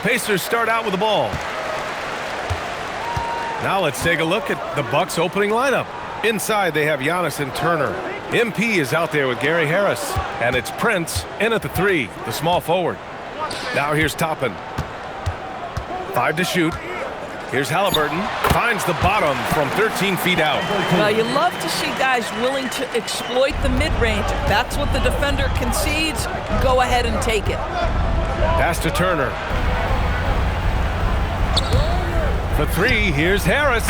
Pacers start out with the ball. Now let's take a look at the Bucks opening lineup. Inside, they have Giannis and Turner. MP is out there with Gary Harris. And it's Prince in at the 3, the small forward. Now here's Toppin. 5 to shoot. Here's Halliburton. Finds the bottom from 13 feet out. Well, you love to see guys willing to exploit the mid-range. If that's what the defender concedes, go ahead and take it. Pass to Turner. For 3, here's Harris.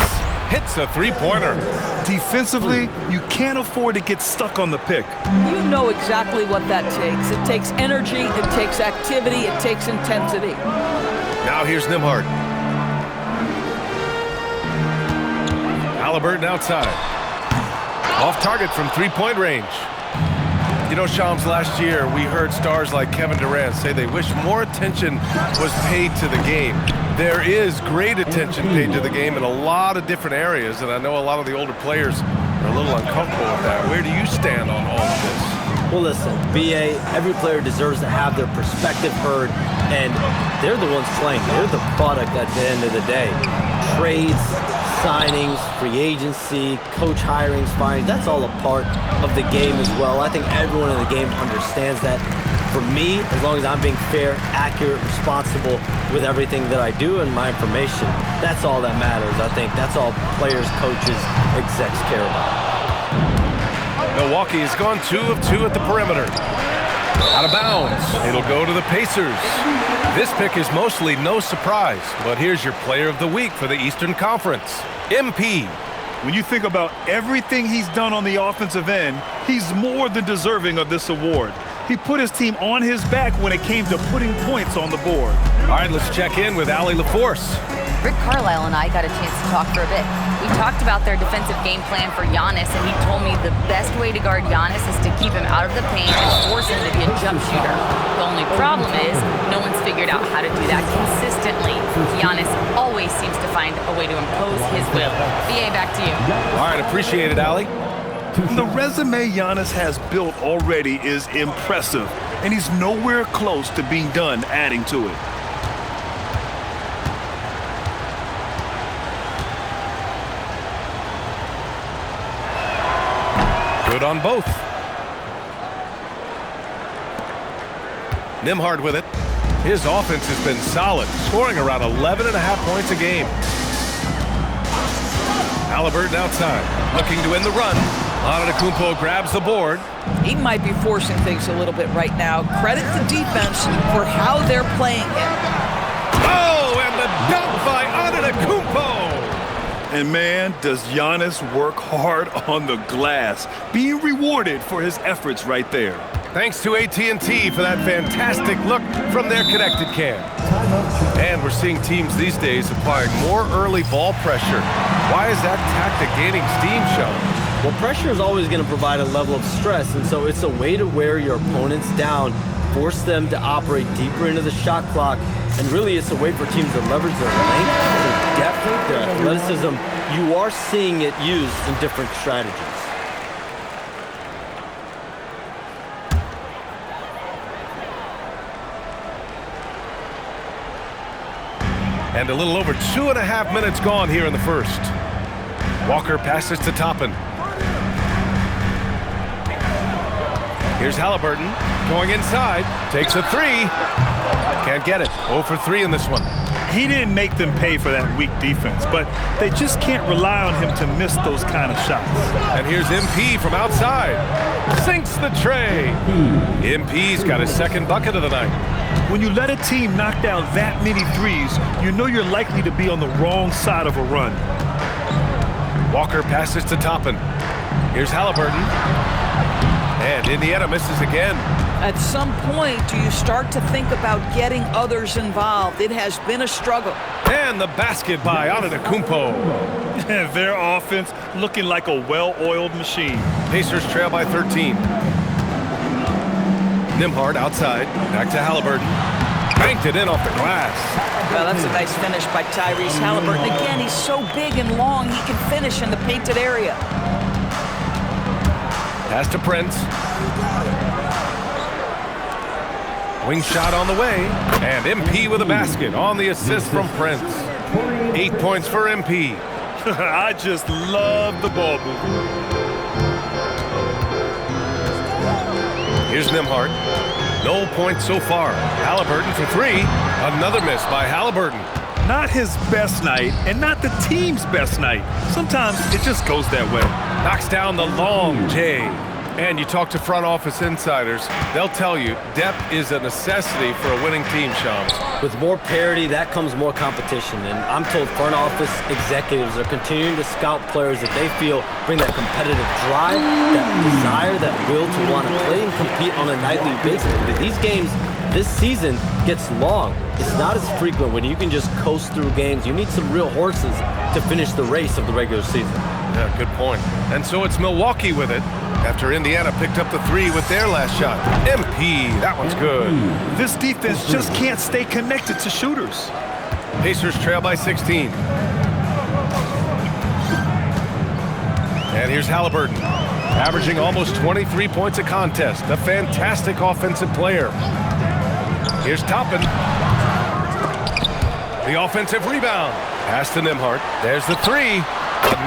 Hits a three-pointer. Defensively, you can't afford to get stuck on the pick. You know exactly what that takes. It takes energy, it takes activity, it takes intensity. Now here's Nembhard. Halliburton outside. Off target from three-point range. You know, Shams, last year we heard stars like Kevin Durant say they wish more attention was paid to the game. There is great attention paid to the game in a lot of different areas, and I know a lot of the older players are a little uncomfortable with that. Where do you stand on all of this? Well, listen, BA, every player deserves to have their perspective heard, and they're the ones playing. They're the product at the end of the day. Trades, signings, free agency, coach hirings, firings, that's all a part of the game as well. I think everyone in the game understands that. For me, as long as I'm being fair, accurate, responsible with everything that I do and my information, that's all that matters. I think that's all players, coaches, execs care about. Milwaukee has gone 2 of 2 at the perimeter. Out of bounds. It'll go to the Pacers. This pick is mostly no surprise, but here's your player of the week for the Eastern Conference, MP. When you think about everything he's done on the offensive end, he's more than deserving of this award. He put his team on his back when it came to putting points on the board. All right, let's check in with Allie LaForce. Rick Carlisle and I got a chance to talk for a bit. We talked about their defensive game plan for Giannis, and he told me the best way to guard Giannis is to keep him out of the paint and force him to be a jump shooter. The only problem is no one's figured out how to do that consistently. Giannis always seems to find a way to impose his will. BA, back to you. All right, appreciate it, Allie. The resume Giannis has built already is impressive, and he's nowhere close to being done adding to it. Good on both. Nembhard with it. His offense has been solid, scoring around 11.5 points a game. Halliburton outside, looking to end the run. Antetokounmpo grabs the board. He might be forcing things a little bit right now. Credit the defense for how they're playing him. Oh, and the dunk by Antetokounmpo. And man, does Giannis work hard on the glass, being rewarded for his efforts right there. Thanks to AT&T for that fantastic look from their connected cam. And we're seeing teams these days applying more early ball pressure. Why is that tactic gaining steam, Sean? Well, pressure is always going to provide a level of stress, and so it's a way to wear your opponents down, force them to operate deeper into the shot clock, and really it's a way for teams to leverage their length, their depth, their athleticism. You are seeing it used in different strategies. And a little over 2.5 minutes gone here in the first. Walker passes to Toppin. Here's Halliburton going inside, takes a 3. Can't get it. 0 for 3 in this one. He didn't make them pay for that weak defense, but they just can't rely on him to miss those kind of shots. And here's MP from outside. Sinks the tray. MP's got his second bucket of the night. When you let a team knock down that many threes, you know you're likely to be on the wrong side of a run. Walker passes to Toppin. Here's Halliburton. And Indiana misses again. At some point, do you start to think about getting others involved? It has been a struggle. And the basket by Antetokounmpo. Their offense looking like a well-oiled machine. Pacers trail by 13. Nembhard outside. Back to Halliburton. Banked it in off the glass. Well, that's a nice finish by Tyrese Halliburton. Again, he's so big and long, he can finish in the painted area. Pass to Prince. Wing shot on the way, and MP with a basket on the assist from Prince. 8 points for MP. I just love the ball movement. Here's Nembhard. No points so far. Halliburton for three. Another miss by Halliburton. Not his best night, and not the team's best night. Sometimes it just goes that way. Knocks down the long J. And you talk to front office insiders, they'll tell you depth is a necessity for a winning team, Shams. With more parity, that comes more competition. And I'm told front office executives are continuing to scout players that they feel bring that competitive drive, that desire, that will to want to play and compete on a nightly basis. Because these games this season gets long. It's not as frequent when you can just coast through games. You need some real horses to finish the race of the regular season. Yeah, good point. And so it's Milwaukee with it after Indiana picked up the three with their last shot. MP, that one's good. This defense just can't stay connected to shooters. Pacers trail by 16. And here's Halliburton, averaging almost 23 points a contest. A fantastic offensive player. Here's Toppin. The offensive rebound. Pass to Nembhard. There's the three.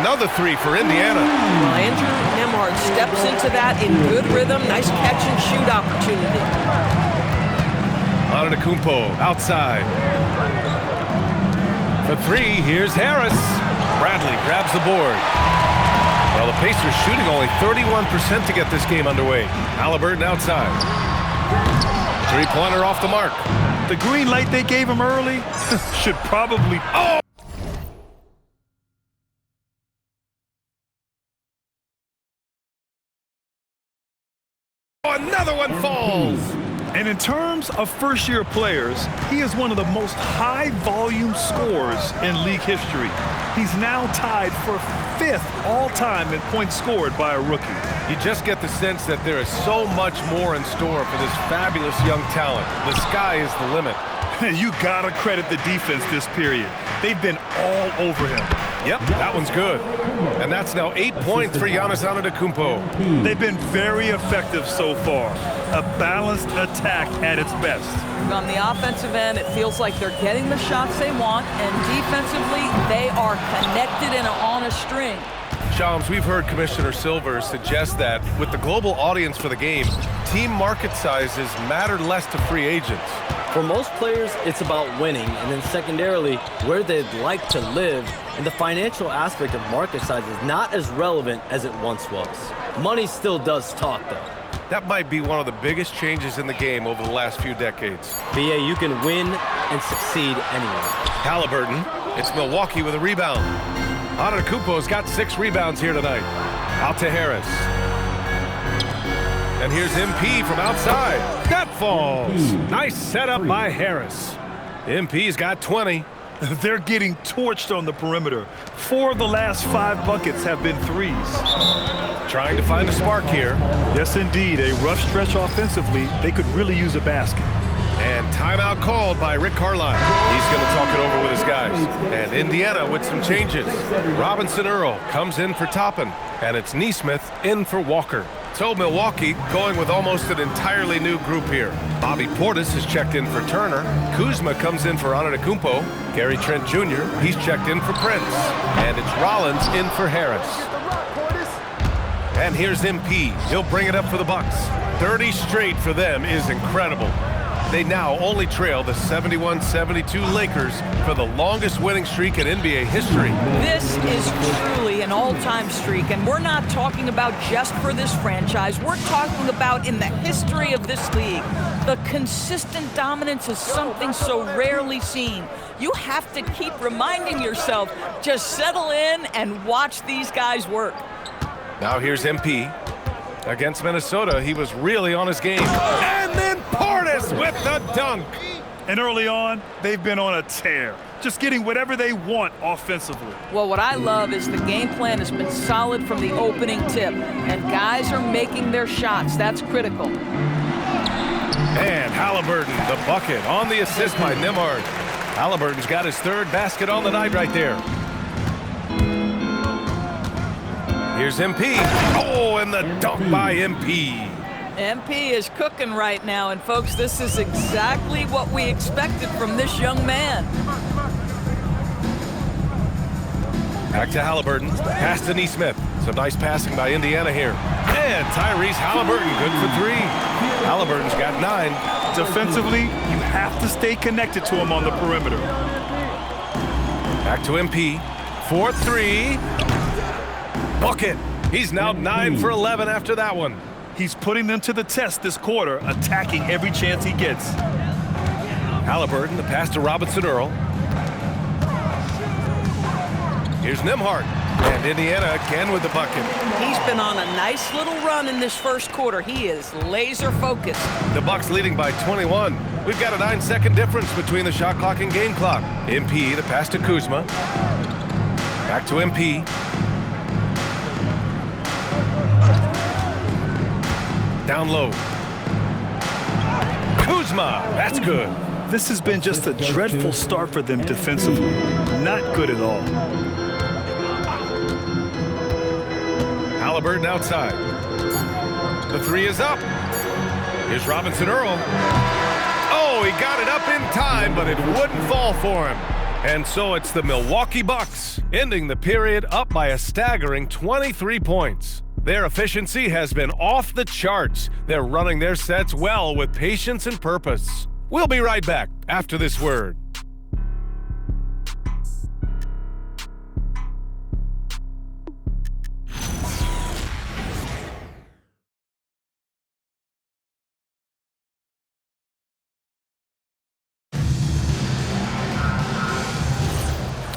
Another three for Indiana. Well, Andrew Nembhard steps into that in good rhythm. Nice catch and shoot opportunity. Antetokounmpo outside. For three, here's Harris. Bradley grabs the board. Well, the Pacers shooting only 31% to get this game underway. Halliburton outside. Three-pointer off the mark. The green light they gave him early should probably... Oh! Another one falls. And in terms of first-year players, he is one of the most high-volume scorers in league history. He's now tied for 5th all-time in points scored by a rookie. You just get the sense that there is so much more in store for this fabulous young talent. The sky is the limit. You gotta credit the defense this period. They've been all over him. Yep, that one's good. And that's now 8 points for Giannis Antetokounmpo. They've been very effective so far. A balanced attack at its best. On the offensive end, it feels like they're getting the shots they want, and defensively, they are connected and on a string. Shams, we've heard Commissioner Silver suggest that with the global audience for the game, team market sizes matter less to free agents. For most players, it's about winning, and then secondarily, where they'd like to live, and the financial aspect of market size is not as relevant as it once was. Money still does talk, though. That might be one of the biggest changes in the game over the last few decades. BA, you can win and succeed anywhere. Halliburton, it's Milwaukee with a rebound. Antetokounmpo's got 6 rebounds here tonight. Out to Harris. And here's MP from outside. That falls. Nice setup by Harris. MP's got 20. They're getting torched on the perimeter. 4 of the last 5 buckets have been threes. Trying to find a spark here. Yes, indeed. A rough stretch offensively. They could really use a basket. And timeout called by Rick Carlisle. He's going to talk it over with his guys. And Indiana with some changes. Robinson Earl comes in for Toppin. And it's Nesmith in for Walker. So Milwaukee going with almost an entirely new group here. Bobby Portis has checked in for Turner. Kuzma comes in for Antetokounmpo. Gary Trent Jr., he's checked in for Prince. And it's Rollins in for Harris. And here's MP. He'll bring it up for the Bucks. 30 straight for them is incredible. They now only trail the 71-72 Lakers for the longest winning streak in NBA history. This is truly an all-time streak, and we're not talking about just for this franchise. We're talking about in the history of this league. The consistent dominance is something so rarely seen. You have to keep reminding yourself, just settle in and watch these guys work. Now here's MP. Against Minnesota, he was really on his game. And then Portis with the dunk. And early on, they've been on a tear, just getting whatever they want offensively. Well, what I love is the game plan has been solid from the opening tip, and guys are making their shots. That's critical. And Halliburton, the bucket on the assist by Nembhard. Halliburton's got his 3rd basket on the night right there. Here's MP. Oh, and the dunk by MP. MP is cooking right now, and folks, this is exactly what we expected from this young man. Back to Halliburton, pass to Neesmith. Some nice passing by Indiana here. And Tyrese Halliburton, good for 3. Halliburton's got 9. Defensively, you have to stay connected to him on the perimeter. Back to MP, 4-3. Bucket. He's now 9 for 11 after that one. He's putting them to the test this quarter, attacking every chance he gets. Halliburton, the pass to Robinson Earl. Here's Nembhard. And Indiana again with the bucket. He's been on a nice little run in this first quarter. He is laser focused. The Bucks leading by 21. We've got a 9-second difference between the shot clock and game clock. MP, the pass to Kuzma. Back to MP. Down low. Kuzma, that's good. This has been just a dreadful start for them defensively. Not good at all. Halliburton outside. The 3 is up. Here's Robinson Earl. Oh, he got it up in time, but it wouldn't fall for him. And so it's the Milwaukee Bucks, ending the period up by a staggering 23 points. Their efficiency has been off the charts. They're running their sets well with patience and purpose. We'll be right back after this word.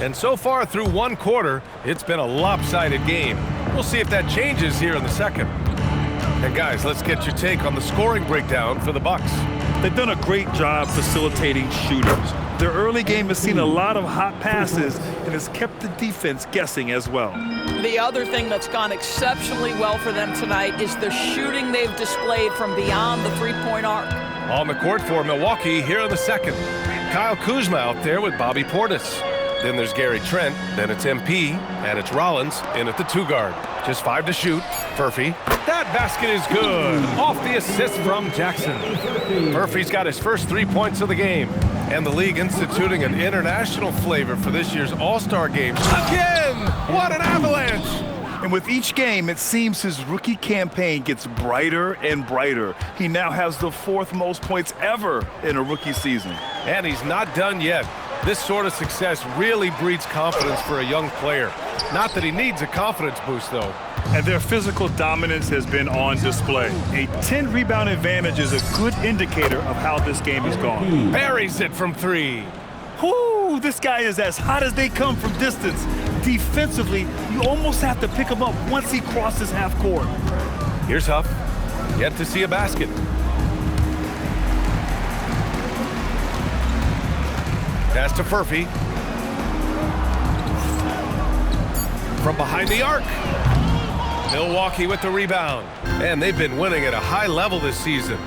And so far through one quarter, it's been a lopsided game. We'll see if that changes here in the second. And guys, let's get your take on the scoring breakdown for the Bucks. They've done a great job facilitating shooters. Their early game has seen a lot of hot passes and has kept the defense guessing as well. The other thing that's gone exceptionally well for them tonight is the shooting they've displayed from beyond the three-point arc. On the court for Milwaukee here in the second. Kyle Kuzma out there with Bobby Portis. Then there's Gary Trent, then it's MP, and it's Rollins in at the 2 guard. Just 5 to shoot. Furphy. That basket is good. Off the assist from Jackson. Furphy's got his first 3 points of the game. And the league instituting an international flavor for this year's All-Star games. Again! What an avalanche! And with each game, it seems his rookie campaign gets brighter and brighter. He now has the 4th most points ever in a rookie season. And he's not done yet. This sort of success really breeds confidence for a young player. Not that he needs a confidence boost, though. And their physical dominance has been on display. A 10-rebound advantage is a good indicator of how this game has gone. Buries it from 3. Whoo, this guy is as hot as they come from distance. Defensively, you almost have to pick him up once he crosses half court. Here's Huff. Yet to see a basket. Pass to Furphy. From behind the arc. Milwaukee with the rebound. And they've been winning at a high level this season.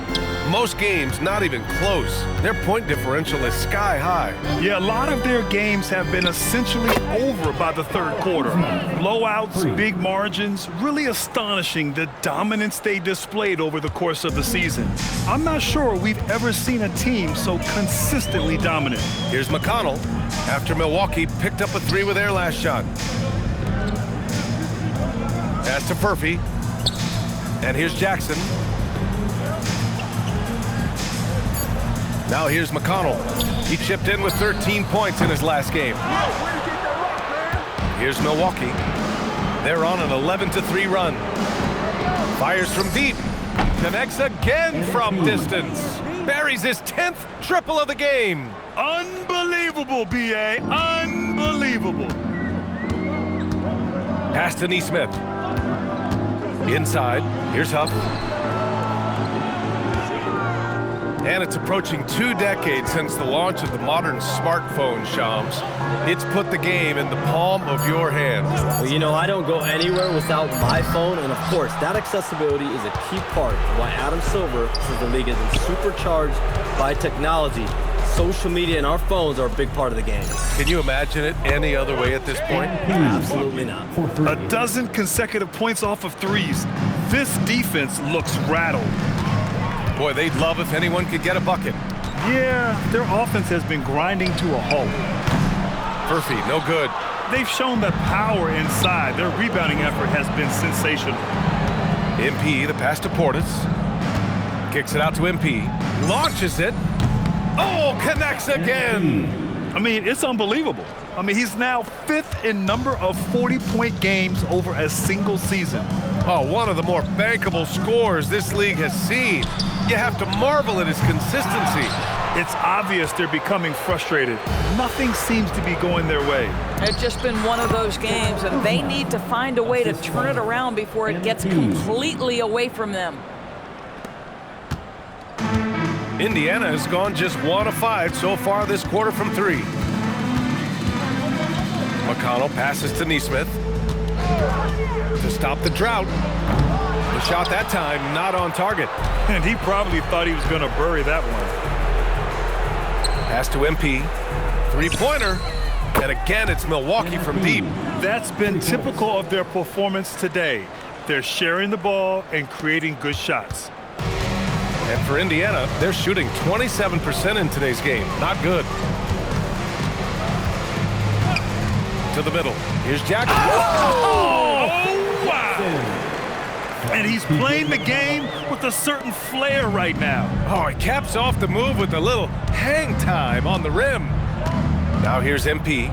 Most games not even close. Their point differential is sky high. Yeah, a lot of their games have been essentially over by the 3rd quarter. Blowouts, big margins, really astonishing the dominance they displayed over the course of the season. I'm not sure we've ever seen a team so consistently dominant. Here's McConnell after Milwaukee picked up a 3 with their last shot. Pass to Furphy. And here's Jackson. Now here's McConnell. He chipped in with 13 points in his last game. Here's Milwaukee. They're on an 11-3 run. Fires from deep. Connects again from distance. Buries his 10th triple of the game. Unbelievable, B.A. Unbelievable. Pass to Neesmith. Inside. Here's Huff. And it's approaching 2 decades since the launch of the modern smartphone, Shams. It's put the game in the palm of your hand. Well, you know, I don't go anywhere without my phone, and of course, that accessibility is a key part of why Adam Silver says the league is supercharged by technology. Social media and our phones are a big part of the game. Can you imagine it any other way at this point? Absolutely not. A dozen consecutive points off of 3s. This defense looks rattled. Boy, they'd love if anyone could get a bucket. Yeah, their offense has been grinding to a halt. Murphy, no good. They've shown that power inside. Their rebounding effort has been sensational. MP, the pass to Portis. Kicks it out to MP. Launches it. Oh, connects again. I mean, it's unbelievable. I mean, he's now 5th in number of 40-point games over a single season. Oh, one of the more bankable scores this league has seen. You have to marvel at his consistency. It's obvious they're becoming frustrated. Nothing seems to be going their way. It's just been one of those games, and they need to find a way to turn it around before it gets completely away from them. Indiana has gone just 1 of 5 so far this quarter from 3. McConnell passes to Nesmith to stop the drought. The shot that time not on target. And he probably thought he was going to bury that one. Pass to MP. Three-pointer. And again, it's Milwaukee from deep. That's been typical of their performance today. They're sharing the ball and creating good shots. And for Indiana, they're shooting 27% in today's game. Not good. To the middle. Here's Jackson. Oh, wow. And he's playing the game with a certain flair right now. Oh, he caps off the move with a little hang time on the rim. Now here's MP.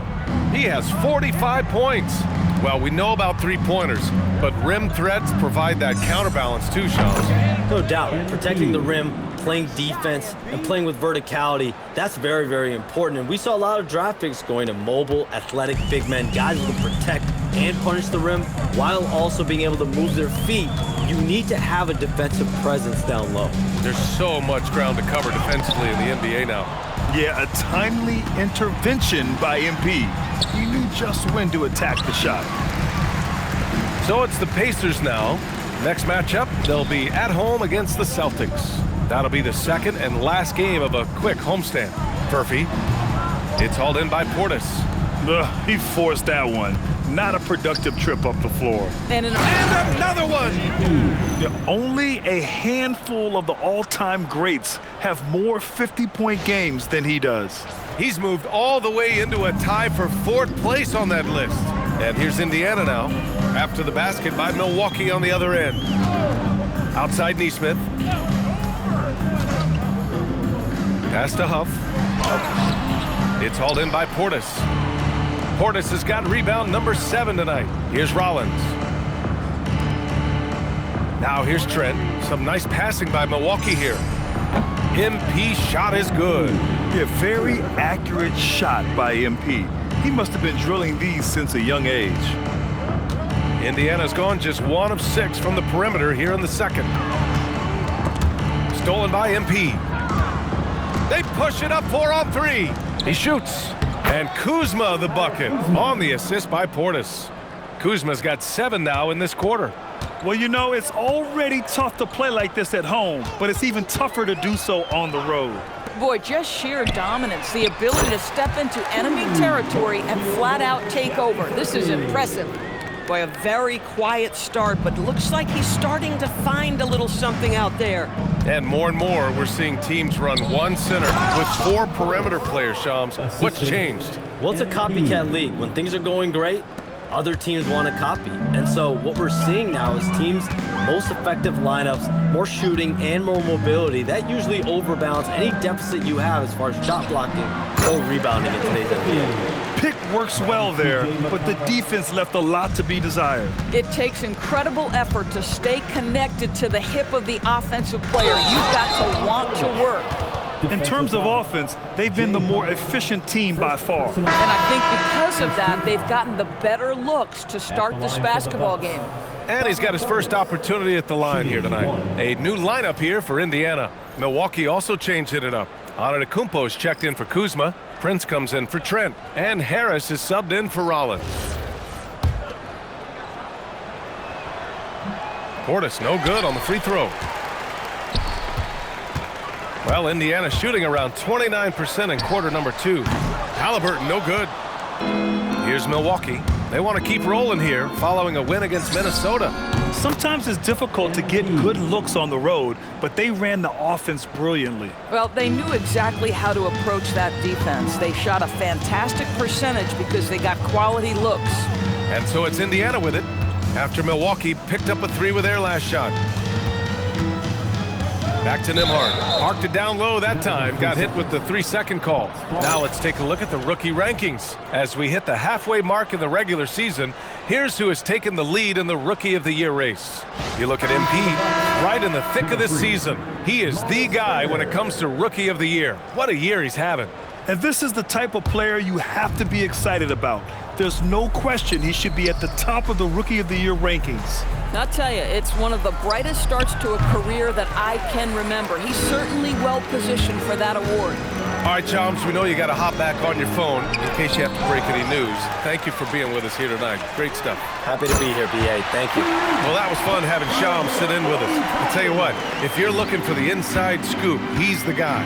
He has 45 points. Well, we know about three-pointers, but rim threats provide that counterbalance too, Sean. No doubt. Protecting the rim, playing defense, and playing with verticality, that's very, very important. And we saw a lot of draft picks going to mobile, athletic big men, guys who can protect and punish the rim while also being able to move their feet. You need to have a defensive presence down low. There's so much ground to cover defensively in the NBA now. Yeah, a timely intervention by MP. He knew just when to attack the shot. So it's the Pacers now. Next matchup, they'll be at home against the Celtics. That'll be the second and last game of a quick homestand. Murphy, it's hauled in by Portis. He forced that one. Not a productive trip up the floor. And another one! Yeah, only a handful of the all-time greats have more 50-point games than he does. He's moved all the way into a tie for 4th place on that list. And here's Indiana now, after the basket by Milwaukee on the other end. Outside Nesmith. Pass to Huff. It's hauled in by Portis. Portis has got rebound number 7 tonight. Here's Rollins. Now here's Trent. Some nice passing by Milwaukee here. MP shot is good. Yeah, very accurate shot by MP. He must have been drilling these since a young age. Indiana's gone just 1 of 6 from the perimeter here in the second. Stolen by MP. They push it up 4 on 3. He shoots. And Kuzma the bucket on the assist by Portis. Kuzma's got 7 now in this quarter. Well, you know, it's already tough to play like this at home, but it's even tougher to do so on the road. boy, just sheer dominance, the ability to step into enemy territory and flat out take over. This is impressive. Boy, a very quiet start, but looks like he's starting to find a little something out there. And more, we're seeing teams run one center with 4 perimeter players, Shams. What's changed? Well, it's a copycat league. When things are going great, other teams want to copy. And so what we're seeing now is teams, most effective lineups, more shooting and more mobility. That usually overbalances any deficit you have as far as shot blocking or rebounding in today's NBA. Pick works well there, but the defense left a lot to be desired. It takes incredible effort to stay connected to the hip of the offensive player. You've got to want to work. In terms of offense, they've been the more efficient team by far. And I think because of that, they've gotten the better looks to start this basketball game. And he's got his first opportunity at the line here tonight. A new lineup here for Indiana. Milwaukee also changed it up. Antetokounmpo is checked in for Kuzma. Prince comes in for Trent. And Harris is subbed in for Rollins. Portis no good on the free throw. Well, Indiana shooting around 29% in quarter number 2. Halliburton no good. Here's Milwaukee. They want to keep rolling here following a win against Minnesota. Sometimes it's difficult to get good looks on the road, but they ran the offense brilliantly. Well, they knew exactly how to approach that defense. They shot a fantastic percentage because they got quality looks. And so it's Indiana with it after Milwaukee picked up a 3 with their last shot. Back to Nembhard. Parked it down low that time. Got hit with the 3-second call. Now let's take a look at the rookie rankings. As we hit the halfway mark in the regular season, here's who has taken the lead in the Rookie of the Year race. You look at MP, right in the thick of this season. He is the guy when it comes to Rookie of the Year. What a year he's having. And this is the type of player you have to be excited about. There's no question he should be at the top of the Rookie of the Year rankings. I'll tell you, it's one of the brightest starts to a career that I can remember. He's certainly well positioned for that award. All right, Chums, we know you got to hop back on your phone in case you have to break any news. Thank you for being with us here tonight. Great stuff. Happy to be here, BA. Thank you. Well, that was fun having Shams sit in with us. I'll tell you what, if you're looking for the inside scoop, he's the guy.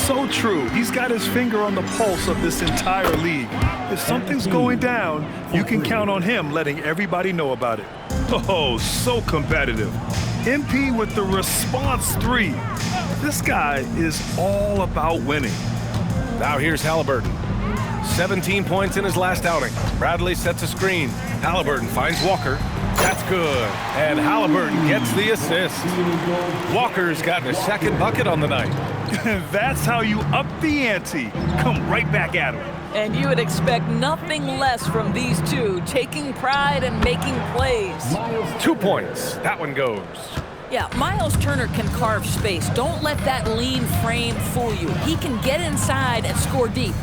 So true. He's got his finger on the pulse of this entire league. If something's going down, you can count on him letting everybody know about it. Oh, so competitive. MP with the response 3. This guy is all about winning. Now here's Halliburton. 17 points in his last outing. Bradley sets a screen. Halliburton finds Walker. That's good. And Halliburton gets the assist. Walker's gotten a second bucket on the night. That's how you up the ante. Come right back at him. And you would expect nothing less from these two, taking pride and making plays. 2 points. That one goes. Yeah, Miles Turner can carve space. Don't let that lean frame fool you. He can get inside and score deep.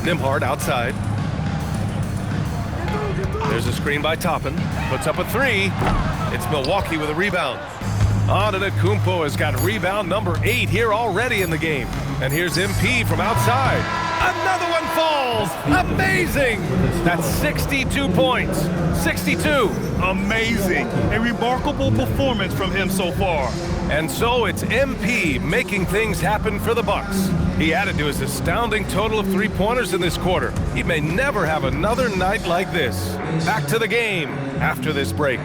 Nembhard outside. There's a screen by Toppin. Puts up a 3. It's Milwaukee with a rebound. Antetokounmpo has got rebound number 8 here already in the game. And here's MP from outside. Another one falls. Amazing. That's 62 points. 62. Amazing. A remarkable performance from him so far. And so it's MP making things happen for the Bucks. He added to his astounding total of 3-pointers in this quarter. He may never have another night like this. Back to the game after this break.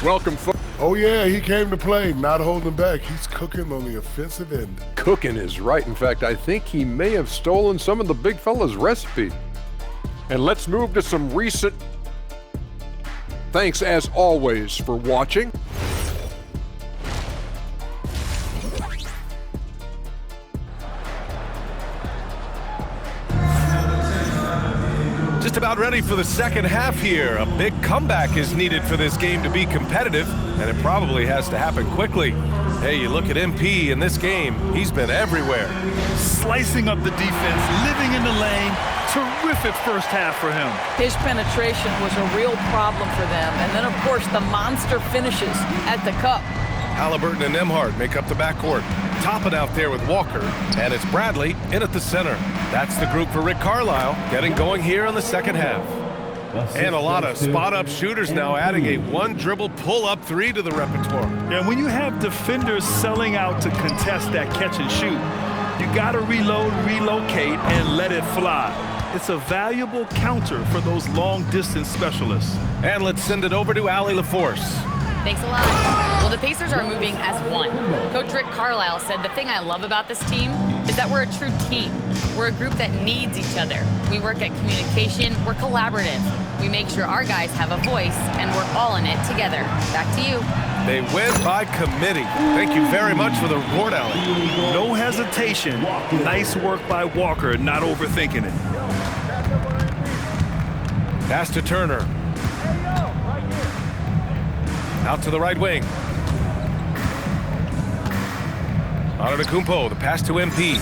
Welcome. Oh, yeah, he came to play, not holding back. He's cooking on the offensive end. Cooking is right. In fact, I think he may have stolen some of the big fella's recipe. And let's move to some recent. Thanks, as always, for watching. Just about ready for the second half here. A big comeback is needed for this game to be competitive, and it probably has to happen quickly. Hey, you look at MP in this game, he's been everywhere. Slicing up the defense, living in the lane. Terrific first half for him. His penetration was a real problem for them. And then, of course, the monster finishes at the cup. Halliburton and Nembhard make up the backcourt. Toppin out there with Walker, and it's Bradley in at the center. That's the group for Rick Carlisle, getting going here in the second half. And a lot of spot-up shooters now adding a one-dribble pull-up 3 to the repertoire. And when you have defenders selling out to contest that catch and shoot, you got to reload, relocate, and let it fly. It's a valuable counter for those long-distance specialists. And let's send it over to Allie LaForce. Thanks a lot. Well, the Pacers are moving as one. Coach Rick Carlisle said the thing I love about this team is that we're a true team. We're a group that needs each other. We work at communication. We're collaborative. We make sure our guys have a voice, and we're all in it together. Back to you. They win by committee. Thank you very much for the report, Allie. No hesitation. Nice work by Walker, not overthinking it. Pass to Turner. Out to the right wing. Antetokounmpo, the pass to MP.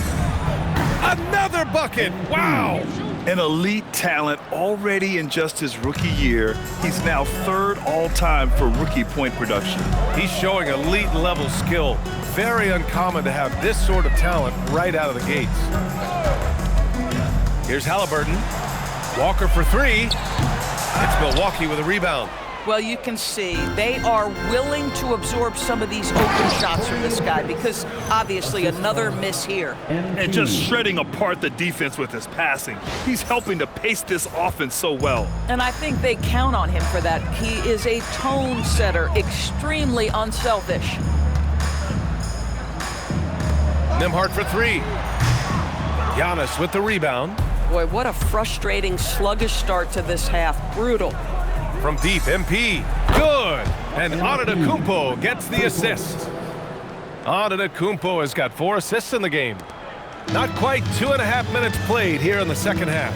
Another bucket! Wow! An elite talent already in just his rookie year. He's now 3rd all-time for rookie point production. He's showing elite level skill. Very uncommon to have this sort of talent right out of the gates. Here's Halliburton. Walker for 3. It's Milwaukee with a rebound. Well, you can see they are willing to absorb some of these open shots from this guy because obviously another miss here. And just shredding apart the defense with his passing. He's helping to pace this offense so well. And I think they count on him for that. He is a tone setter, extremely unselfish. Nembhard for three. Giannis with the rebound. Boy, what a frustrating, sluggish start to this half. Brutal. From deep, MP. Good. And Antetokounmpo gets the assist. Antetokounmpo has got 4 assists in the game. Not quite 2.5 minutes played here in the second half.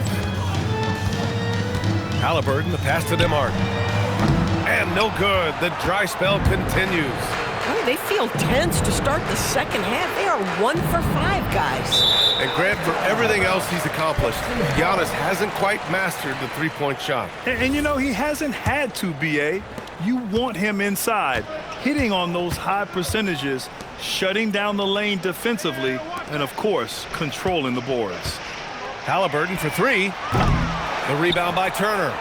Haliburton, the pass to Nembhard. And no good. The dry spell continues. Boy, they feel tense to start the second half. They are 1 for 5, guys. And Grant, for everything else he's accomplished, Giannis hasn't quite mastered the three-point shot. And you know, he hasn't had to, B.A. You want him inside, hitting on those high percentages, shutting down the lane defensively, and of course, controlling the boards. Haliburton for three. The rebound by Turner.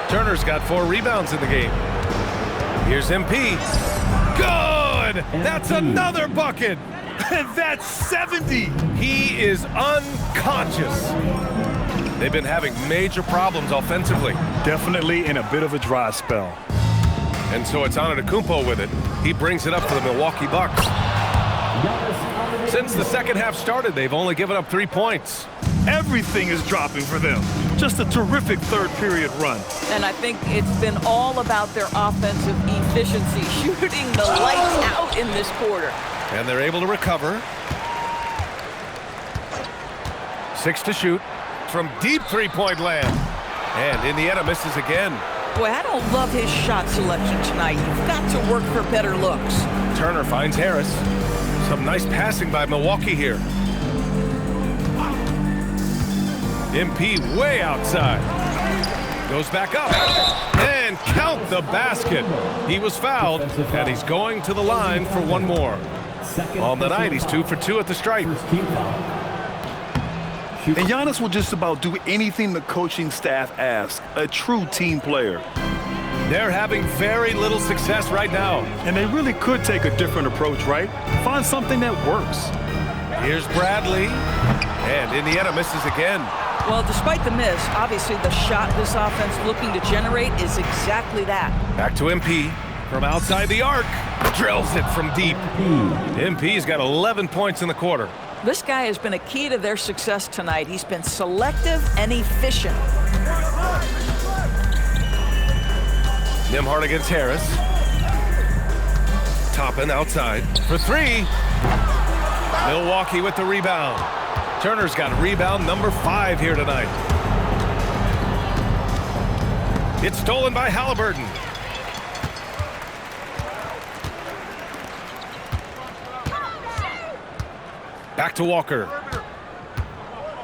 Turner's got 4 rebounds in the game. Here's MP. Good! That's another bucket! And that's 70! He is unconscious. They've been having major problems offensively. Definitely in a bit of a dry spell. And so it's Antetokounmpo with it. He brings it up for the Milwaukee Bucks. Since the second half started, they've only given up 3 points. Everything is dropping for them. Just a terrific third-period run. And I think it's been all about their offensive efficiency, shooting the lights out in this quarter. And they're able to recover. 6 to shoot from deep three-point land. And Indiana misses again. Boy, I don't love his shot selection tonight. You've got to work for better looks. Turner finds Harris. Some nice passing by Milwaukee here. MP way outside. Goes back up. And count the basket. He was fouled, and he's going to the line for one more. On the night, he's 2 for 2 at the stripe. And Giannis will just about do anything the coaching staff asks. A true team player. They're having very little success right now. And they really could take a different approach, right? Find something that works. Here's Bradley. And Indiana misses again. Well, despite the miss, obviously the shot this offense looking to generate is exactly that. Back to MP from outside the arc. Drills it from deep. MP's got 11 points in the quarter. This guy has been a key to their success tonight. He's been selective and efficient. Nembhard against Harris. Toppin outside for 3. Milwaukee with the rebound. Turner's got rebound number 5 here tonight. It's stolen by Haliburton. Back to Walker.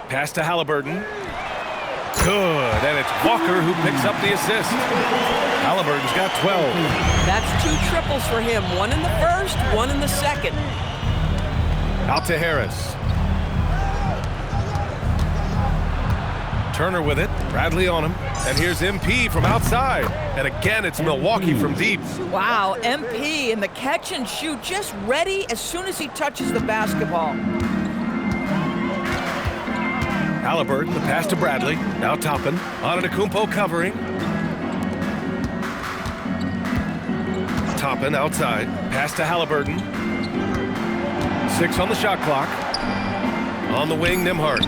Pass to Haliburton. Good, and it's Walker who picks up the assist. Haliburton's got 12. That's 2 triples for him. 1 in the first, 1 in the second. Out to Harris. Turner with it. Bradley on him. And here's MP from outside. And again, it's Milwaukee from deep. Wow, MP in the catch and shoot, just ready as soon as he touches the basketball. Haliburton, the pass to Bradley. Now Toppin. Antetokounmpo covering. Toppin outside. Pass to Haliburton. 6 on the shot clock. On the wing, Nembhard.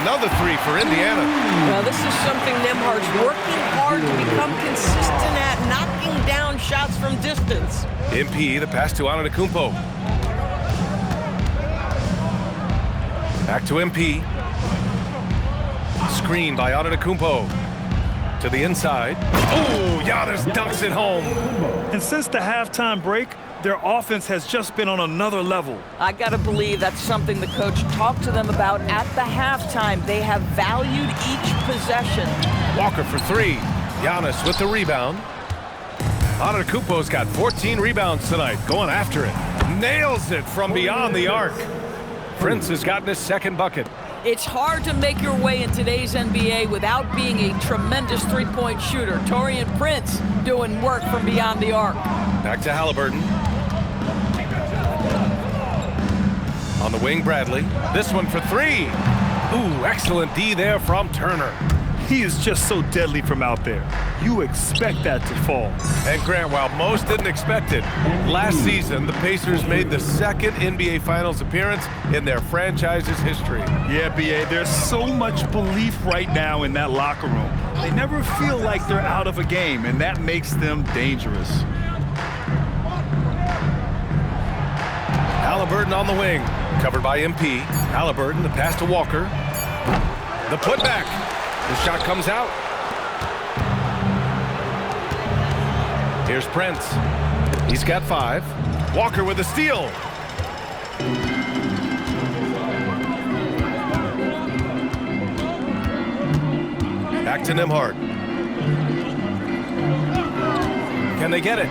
Another 3 for Indiana. Well, this is something Nembhard's working hard to become consistent at, knocking down shots from distance. MP, the pass to Antetokounmpo. Back to MP. Screen by Antetokounmpo. To the inside. Oh, Giannis dunks it home. And since the halftime break, their offense has just been on another level. I got to believe that's something the coach talked to them about at the halftime. They have valued each possession. Walker for 3. Giannis with the rebound. Antetokounmpo's got 14 rebounds tonight, going after it. Nails it from beyond the arc. Prince has gotten his second bucket. It's hard to make your way in today's NBA without being a tremendous three-point shooter. Taurean Prince doing work from beyond the arc. Back to Halliburton. On the wing, Bradley. This one for three. Ooh, excellent D there from Turner. He is just so deadly from out there. You expect that to fall. And Grant, while most didn't expect it, last season the Pacers made the second NBA Finals appearance in their franchise's history. Yeah, B.A., there's so much belief right now in that locker room. They never feel like they're out of a game, and that makes them dangerous. Halliburton on the wing, covered by MP. Halliburton, the pass to Walker. The putback. The shot comes out. Here's Prince. He's got 5. Walker with a steal. Back to Nembhard. Can they get it?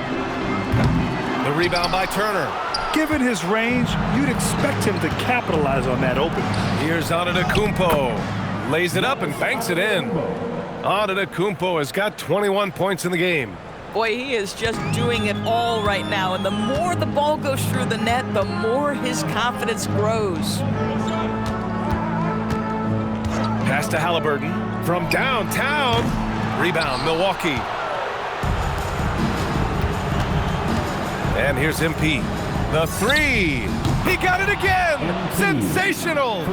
The rebound by Turner. Given his range, you'd expect him to capitalize on that opening. Here's Antetokounmpo. Lays it up and banks it in. Antetokounmpo has got 21 points in the game. Boy, he is just doing it all right now. And the more the ball goes through the net, the more his confidence grows. Pass to Halliburton from downtown. Rebound, Milwaukee. And here's MP. The three. He got it again. Sensational.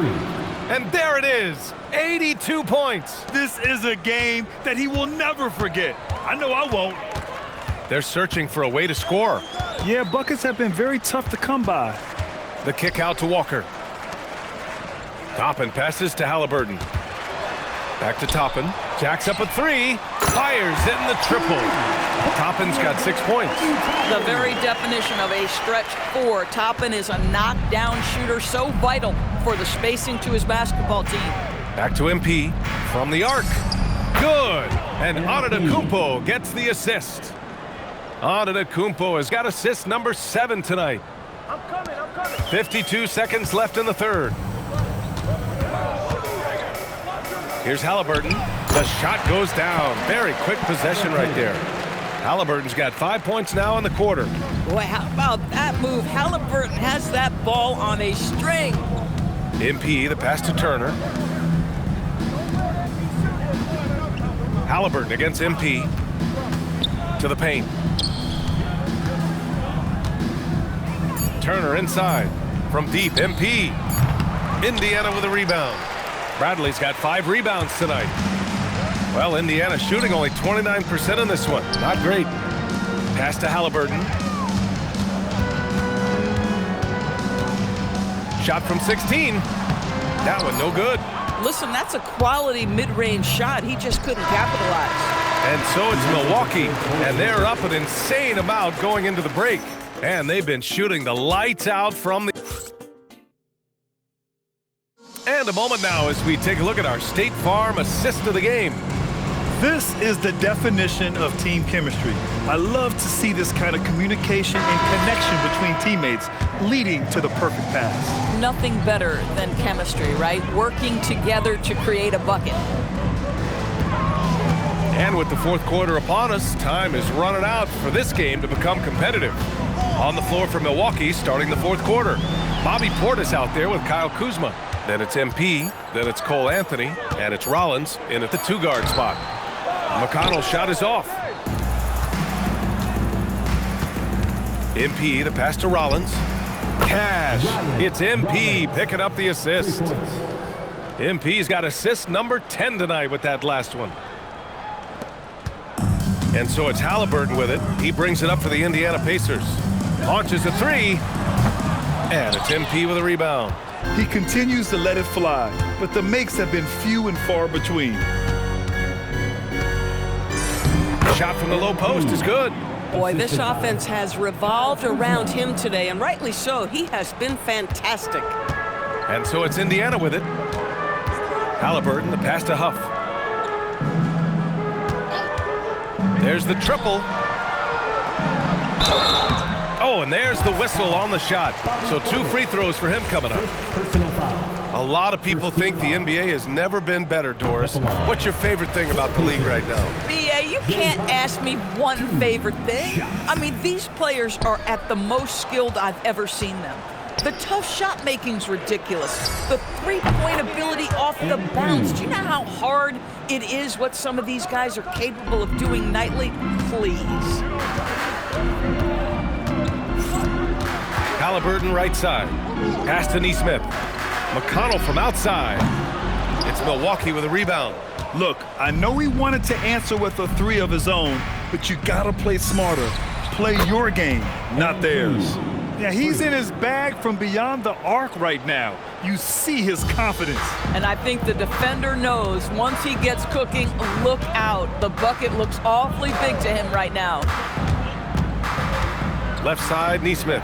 And there it is. 82 points. This is a game that he will never forget. I know I won't. They're searching for a way to score. Yeah, buckets have been very tough to come by. The kick out to Walker. Toppin passes to Halliburton. Back to Toppin. Jacks up a 3. Fires in the triple. Toppin's got 6 points. The very definition of a stretch 4. Toppin is a knockdown shooter, so vital for the spacing to his basketball team. Back to MP from the arc. Good. And Antetokounmpo gets the assist. Antetokounmpo has got assist number 7 tonight. I'm coming. 52 seconds left in the third. Here's Halliburton. The shot goes down. Very quick possession right there. Halliburton's got 5 points now in the quarter. Boy, how about that move? Halliburton has that ball on a string. MP, the pass to Turner. Halliburton against MP. To the paint. Turner inside. From deep, MP. Indiana with a rebound. Bradley's got 5 rebounds tonight. Well, Indiana shooting only 29% in this one. Not great. Pass to Halliburton. Shot from 16. That one no good. Listen, that's a quality mid-range shot. He just couldn't capitalize. And so it's Milwaukee, and they're up an insane amount going into the break. And they've been shooting the lights out from the... And a moment now as we take a look at our State Farm assist of the game. This is the definition of team chemistry. I love to see this kind of communication and connection between teammates leading to the perfect pass. Nothing better than chemistry, right? Working together to create a bucket. And with the fourth quarter upon us, time is running out for this game to become competitive. On the floor for Milwaukee, starting the fourth quarter. Bobby Portis out there with Kyle Kuzma. Then it's MP, then it's Cole Anthony, and it's Rollins in at the 2-guard spot. McConnell's shot is off. MP, the pass to Rollins. Cash. It's MP picking up the assist. MP's got assist number 10 tonight with that last one. And so it's Halliburton with it. He brings it up for the Indiana Pacers. Launches a 3. And it's MP with a rebound. He continues to let it fly, but the makes have been few and far between. Shot from the low post is good. Boy, this offense has revolved around him today, and rightly so. He has been fantastic. And so it's Indiana with it. Halliburton, the pass to Huff. There's the triple. Oh, and there's the whistle on the shot. So 2 free throws for him coming up. A lot of people think the NBA has never been better, Doris. What's your favorite thing about the league right now? BA, you can't ask me one favorite thing. I mean, these players are at the most skilled I've ever seen them. The tough shot making's ridiculous. The three-point ability off the bounce. Do you know how hard it is what some of these guys are capable of doing nightly? Please. Halliburton right side. Pass to Nesmith. McConnell from outside. It's Milwaukee with a rebound. Look, I know he wanted to answer with a three of his own, but you gotta play smarter. Play your game, not theirs. Yeah, he's in his bag from beyond the arc right now. You see his confidence. And I think the defender knows once he gets cooking, look out. The bucket looks awfully big to him right now. Left side, Nesmith.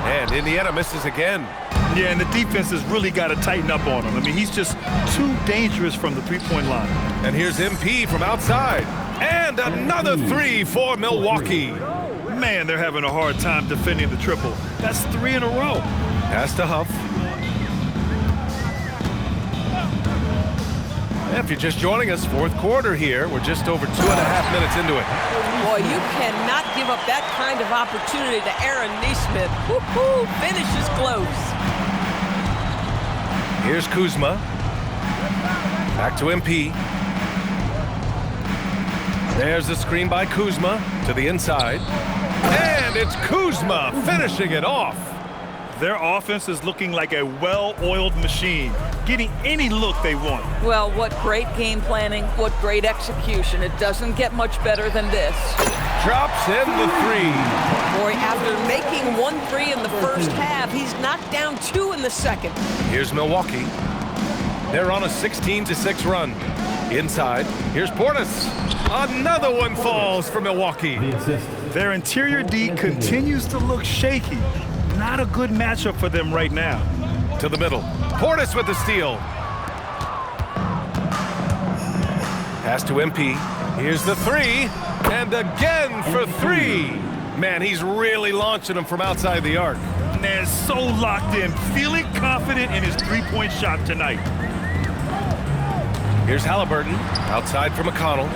And Indiana misses again. Yeah, and the defense has really got to tighten up on him. I mean, he's just too dangerous from the three-point line. And here's MP from outside. And another three for Milwaukee. Man, they're having a hard time defending the triple. That's 3 in a row. Pass to Huff. If you're just joining us, fourth quarter here. We're just over 2.5 minutes into it. Boy, you cannot give up that kind of opportunity to Aaron Nesmith. Woo-hoo, finish is close. Here's Kuzma. Back to MP. There's the screen by Kuzma to the inside. And it's Kuzma finishing it off. Their offense is looking like a well-oiled machine, getting any look they want. Well, what great game planning, what great execution. It doesn't get much better than this. Drops in the three. Boy, after making 1 3 in the first half, he's knocked down 2 in the second. Here's Milwaukee. They're on a 16-6 run. Inside, here's Portis. Another one falls for Milwaukee. Their interior D continues to look shaky. Not a good matchup for them right now. To the middle. Portis with the steal. Pass to MP. Here's the three. And again for three. Man, he's really launching them from outside the arc. Man, so locked in, feeling confident in his three-point shot tonight. Here's Halliburton. Outside for McConnell.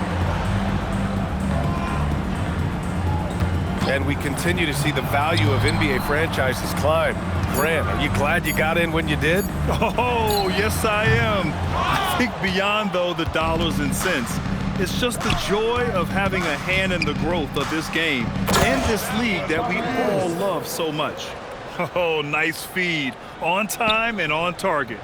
And we continue to see the value of NBA franchises climb. Grant, are you glad you got in when you did? Oh, yes I am. I think beyond, though, the dollars and cents, it's just the joy of having a hand in the growth of this game and this league that we all love so much. Oh, nice feed. On time and on target.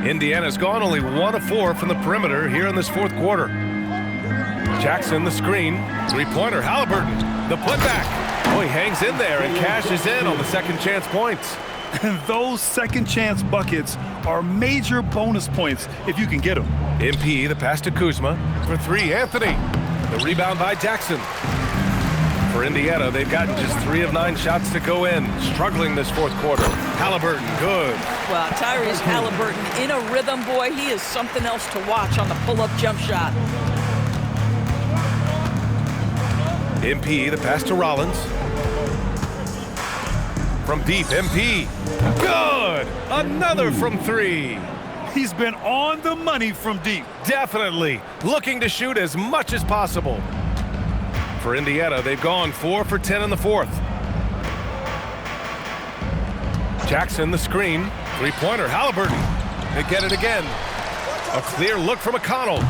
Indiana's gone only 1 of 4 from the perimeter here in this fourth quarter. Jackson, the screen. Three-pointer, Halliburton. The putback. Oh, he hangs in there and cashes in on the second chance points. And those second chance buckets are major bonus points if you can get them. MP, the pass to Kuzma. For three, Anthony. The rebound by Jackson. For Indiana, they've gotten just 3 of 9 shots to go in. Struggling this fourth quarter. Halliburton, good. Well, Tyrese Halliburton in a rhythm, boy. He is something else to watch on the pull-up jump shot. MP, the pass to Rollins. From deep, MP. Good! Another from 3. He's been on the money from deep. Definitely. Looking to shoot as much as possible. For Indiana, they've gone 4 for 10 in the fourth. Jackson, the screen. Three-pointer, Halliburton. They get it again. A clear look from McConnell.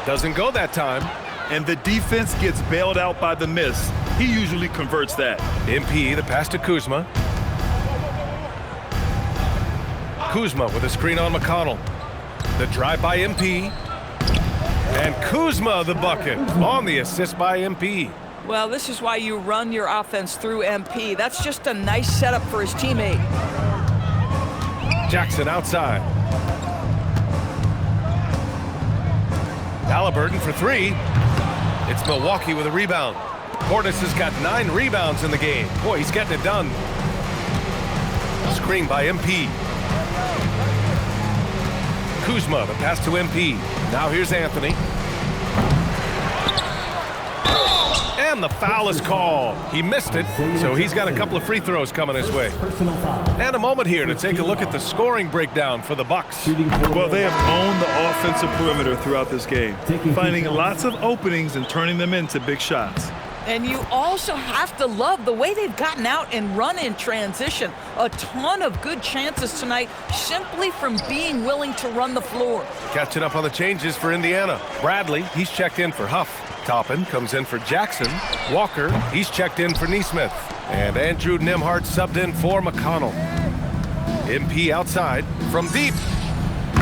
Doesn't go that time. And the defense gets bailed out by the miss. He usually converts that. MP, the pass to Kuzma. Kuzma with a screen on McConnell. The drive by MP. And Kuzma, the bucket, on the assist by MP. Well, this is why you run your offense through MP. That's just a nice setup for his teammate. Jackson outside. Halliburton for 3. It's Milwaukee with a rebound. Portis has got 9 rebounds in the game. Boy, he's getting it done. Screen by MP. Kuzma, the pass to MP. Now here's Anthony. And the foul is called. He missed it, so he's got a couple of free throws coming his way. And a moment here to take a look at the scoring breakdown for the Bucks. Well, they have owned the offensive perimeter throughout this game, finding lots of openings and turning them into big shots. And you also have to love the way they've gotten out and run in transition. A ton of good chances tonight simply from being willing to run the floor. Catching up on the changes for Indiana. Bradley, he's checked in for Huff. Toppin comes in for Jackson. Walker, he's checked in for Neesmith. And Andrew Nembhard subbed in for McConnell. MP outside from deep.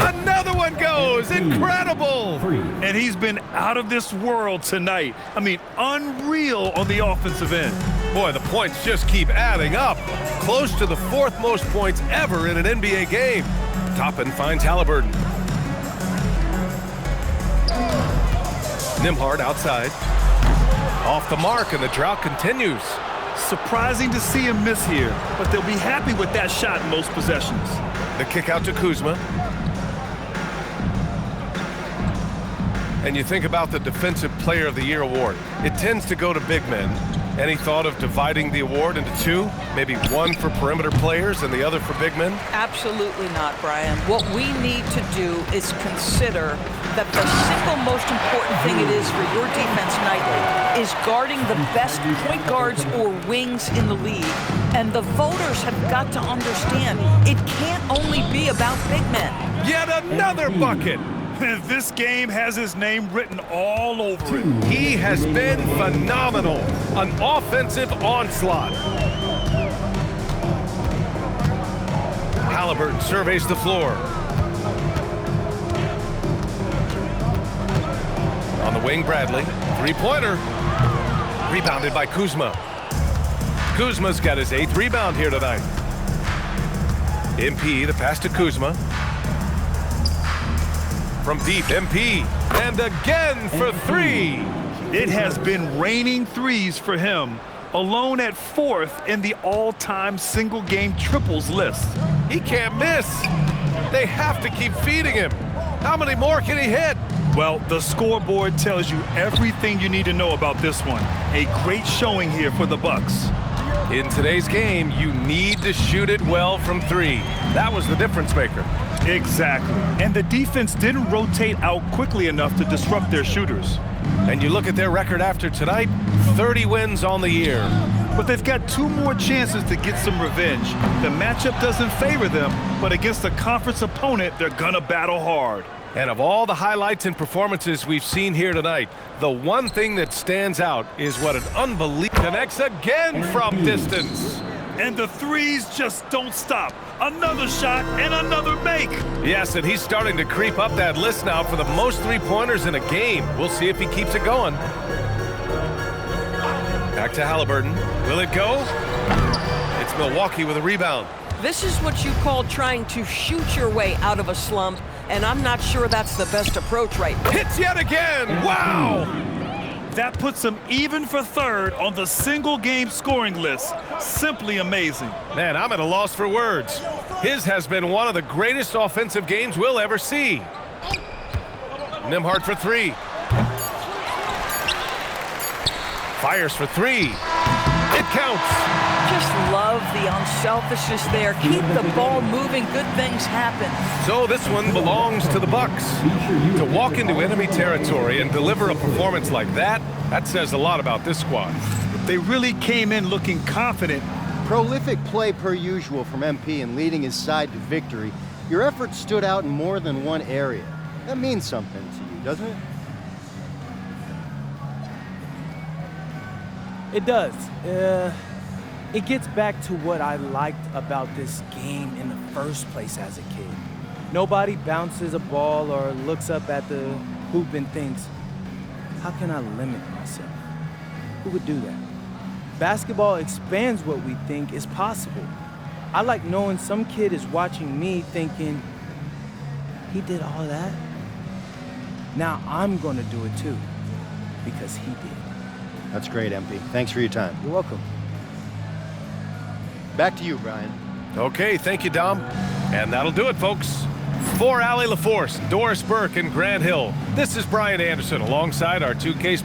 Another one goes! Incredible! And he's been out of this world tonight. I mean, unreal on the offensive end. Boy, the points just keep adding up. Close to the 4th most points ever in an NBA game. Toppin finds Halliburton. Nembhard outside. Off the mark, and the drought continues. Surprising to see him miss here, but they'll be happy with that shot in most possessions. The kick out to Kuzma. And you think about the Defensive Player of the Year award. It tends to go to big men. Any thought of dividing the award into two? Maybe one for perimeter players and the other for big men? Absolutely not, Brian. What we need to do is consider that the single most important thing it is for your defense tonight is guarding the best point guards or wings in the league. And the voters have got to understand it can't only be about big men. Yet another bucket! This game has his name written all over it. He has been phenomenal. An offensive onslaught. Halliburton surveys the floor. On the wing, Bradley. Three-pointer. Rebounded by Kuzma. Kuzma's got his 8th rebound here tonight. MP, the pass to Kuzma. From deep, MP, and again for 3. It has been raining threes for him, alone at 4th in the all-time single-game triples list. He can't miss. They have to keep feeding him. How many more can he hit? Well, the scoreboard tells you everything you need to know about this one. A great showing here for the Bucks. In today's game, you need to shoot it well from 3. That was the difference maker. Exactly. And the defense didn't rotate out quickly enough to disrupt their shooters. And you look at their record after tonight, 30 wins on the year. But they've got 2 more chances to get some revenge. The matchup doesn't favor them, but against a conference opponent, they're gonna battle hard. And of all the highlights and performances we've seen here tonight, the one thing that stands out is what an unbelievable connects again from distance. And the threes just don't stop. Another shot and another make. Yes, and he's starting to creep up that list now for the most 3-pointers in a game. We'll see if he keeps it going. Back to Halliburton. Will it go? It's Milwaukee with a rebound. This is what you call trying to shoot your way out of a slump, and I'm not sure that's the best approach right now. Hits yet again! Wow! That puts him even for 3rd on the single-game scoring list. Simply amazing. Man, I'm at a loss for words. His has been one of the greatest offensive games we'll ever see. Nembhard for 3. Fires for 3. It counts. Just love the unselfishness there. Keep the ball moving. Good things happen. So this one belongs to the Bucks. To walk into enemy territory and deliver a performance like that, that says a lot about this squad. They really came in looking confident. Prolific play per usual from MP in leading his side to victory. Your efforts stood out in more than one area. That means something to you, doesn't it? It does. It gets back to what I liked about this game in the first place as a kid. Nobody bounces a ball or looks up at the hoop and thinks, how can I limit myself? Who would do that? Basketball expands what we think is possible. I like knowing some kid is watching me thinking, he did all that? Now I'm gonna do it too, because he did. That's great, MP. Thanks for your time. You're welcome. Back to you, Brian. Okay, thank you, Dom. And that'll do it, folks. For Allie LaForce, Doris Burke, and Grant Hill, this is Brian Anderson alongside our 2K